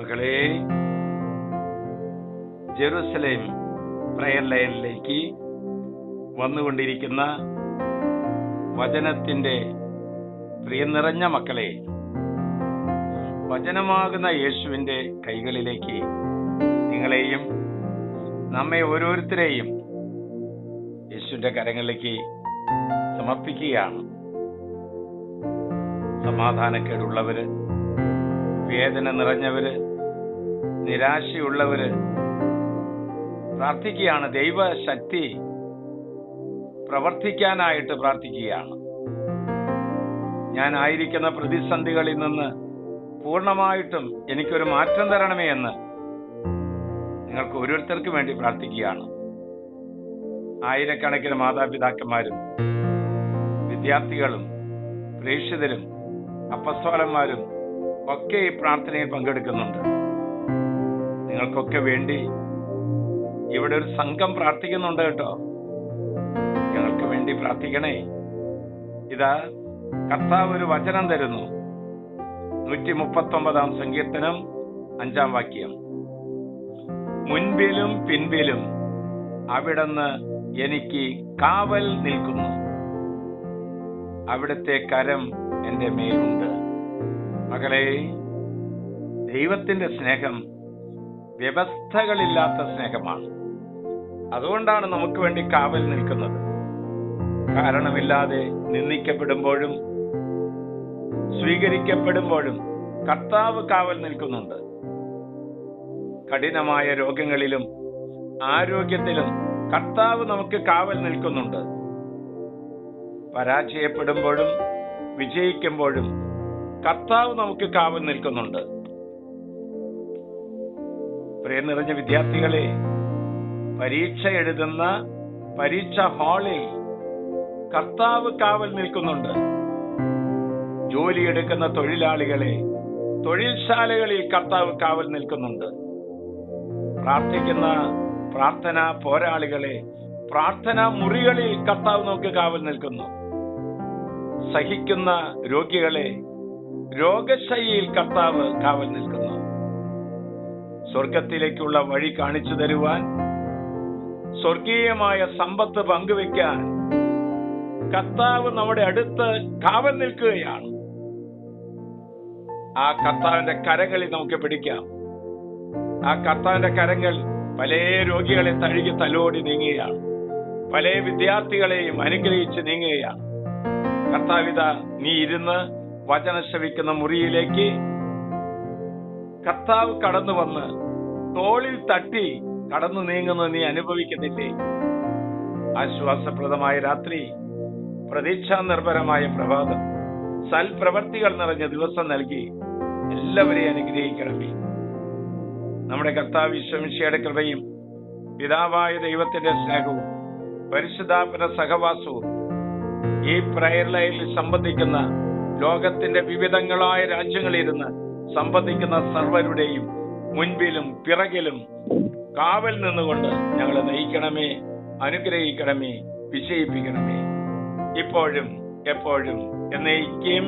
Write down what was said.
മകളെ, Jerusalem prayer ലൈനിലേക്ക് വന്നുകൊണ്ടിരിക്കുന്ന വചനത്തിന്റെ പ്രിയ നിറഞ്ഞ മക്കളെ, വചനമാകുന്ന യേശുവിന്റെ കൈകളിലേക്ക് നിങ്ങളെയും നമ്മെ ഓരോരുത്തരെയും യേശുവിന്റെ കരങ്ങളിലേക്ക് സമർപ്പിക്കുകയാണ്. സമാധാനക്കേടുള്ളവര്, വേദന നിറഞ്ഞവര്, നിരാശയുള്ളവര് പ്രാർത്ഥിക്കുകയാണ്. ദൈവശക്തി പ്രവർത്തിക്കാനായിട്ട് പ്രാർത്ഥിക്കുകയാണ്. ഞാനായിരിക്കുന്ന പ്രതിസന്ധികളിൽ നിന്ന് പൂർണ്ണമായിട്ടും എനിക്കൊരു മാറ്റം തരണമേ എന്ന് നിങ്ങൾക്ക് ഓരോരുത്തർക്കും വേണ്ടി പ്രാർത്ഥിക്കുകയാണ്. ആയിരക്കണക്കിന് മാതാപിതാക്കന്മാരും വിദ്യാർത്ഥികളും പ്രേക്ഷിതരും അപ്പസ്തോലന്മാരും ഒക്കെ ഈ പ്രാർത്ഥനയിൽ പങ്കെടുക്കുന്നുണ്ട്. നിങ്ങൾക്കൊക്കെ വേണ്ടി ഇവിടെ ഒരു സംഘം പ്രാർത്ഥിക്കുന്നുണ്ട് കേട്ടോ. ഞങ്ങൾക്ക് വേണ്ടി പ്രാർത്ഥിക്കണേ. ഇതാ കർത്താവ് ഒരു വചനം തരുന്നു. 139 സങ്കീർത്തനം 5 വാക്യം. മുൻപിലും പിൻപിലും അവിടുന്ന് എനിക്ക് കാവൽ നിൽക്കുന്നു, അവിടുത്തെ കരം എന്റെ മേലുണ്ട്. മകളെ, ദൈവത്തിന്റെ സ്നേഹം വ്യവസ്ഥകളില്ലാത്ത സ്നേഹമാണ്. അതുകൊണ്ടാണ് നമുക്ക് വേണ്ടി കാവൽ നിൽക്കുന്നത്. കാരണമില്ലാതെ നിന്ദിക്കപ്പെടുമ്പോഴും സ്വീകരിക്കപ്പെടുമ്പോഴും കർത്താവ് കാവൽ നിൽക്കുന്നുണ്ട്. കഠിനമായ രോഗങ്ങളിലും ആരോഗ്യത്തിലും കർത്താവ് നമുക്ക് കാവൽ നിൽക്കുന്നുണ്ട്. പരാജയപ്പെടുമ്പോഴും വിജയിക്കുമ്പോഴും കർത്താവ് നമുക്ക് കാവൽ നിൽക്കുന്നുണ്ട്. പ്രിയ നിറഞ്ഞ വിദ്യാർത്ഥികളെ, പരീക്ഷ എഴുതുന്ന പരീക്ഷാ ഹാളിൽ കർത്താവ് കാവൽ നിൽക്കുന്നുണ്ട്. ജോലിയെടുക്കുന്ന തൊഴിലാളികളെ തൊഴിൽശാലകളിൽ കർത്താവ് കാവൽ നിൽക്കുന്നുണ്ട്. പ്രാർത്ഥിക്കുന്ന പ്രാർത്ഥനാ പോരാളികളെ പ്രാർത്ഥനാ മുറികളിൽ കർത്താവ് നമുക്ക് കാവൽ നിൽക്കുന്നു. സഹിക്കുന്ന രോഗികളെ രോഗശയ്യയിൽ കർത്താവ് കാവൽ നിൽക്കുന്നു. സ്വർഗത്തിലേക്കുള്ള വഴി കാണിച്ചു തരുവാൻ, സ്വർഗീയമായ സമ്പത്ത് പങ്കുവെക്കാൻ കർത്താവ് നമ്മുടെ അടുത്ത് കാവൽ നിൽക്കുകയാണ്. ആ കർത്താവിന്റെ കരങ്ങളിൽ നമുക്ക് പിടിക്കാം. ആ കർത്താവിന്റെ കരങ്ങൾ പല രോഗികളെ തഴുകി തലോടി നീങ്ങുകയാണ്. പല വിദ്യാർത്ഥികളെയും അനുഗ്രഹിച്ച് നീങ്ങുകയാണ്. കർത്താവിത, നീ ഇരുന്ന് വചനം ശ്രവിക്കുന്ന മുറിയിലേക്ക് കർത്താവ് കടന്നു വന്ന് തോളിൽ തട്ടി കടന്നു നീങ്ങുന്നത് നീ അനുഭവിക്കുന്നില്ലേ? ആശ്വാസപ്രദമായ രാത്രി, പ്രതീക്ഷാ നിർഭരമായ പ്രഭാതം, സൽപ്രവർത്തികൾ നിറഞ്ഞ ദിവസം നൽകി എല്ലാവരെയും അനുഗ്രഹിക്കണമേ. നമ്മുടെ കർത്താവ് ഈശോമിശിഹായുടെ കൃപയും പിതാവായ ദൈവത്തിന്റെ സ്നേഹവും പരിശുദ്ധാത്മന്റെ സഹവാസവും ഈ പ്രയർ ലൈനിൽ സംബന്ധിക്കുന്ന ലോകത്തിന്റെ വിവിധങ്ങളായ രാജ്യങ്ങളിലിരുന്ന് സംബന്ധിക്കുന്ന സർവരുടെയും മുൻപിലും പിറകിലും കാവൽ നിന്നുകൊണ്ട് ഞങ്ങളെ നയിക്കണമേ, അനുഗ്രഹിക്കണമേ, വിജയിപ്പിക്കണമേ, ഇപ്പോഴും എപ്പോഴും എന്നേക്കും.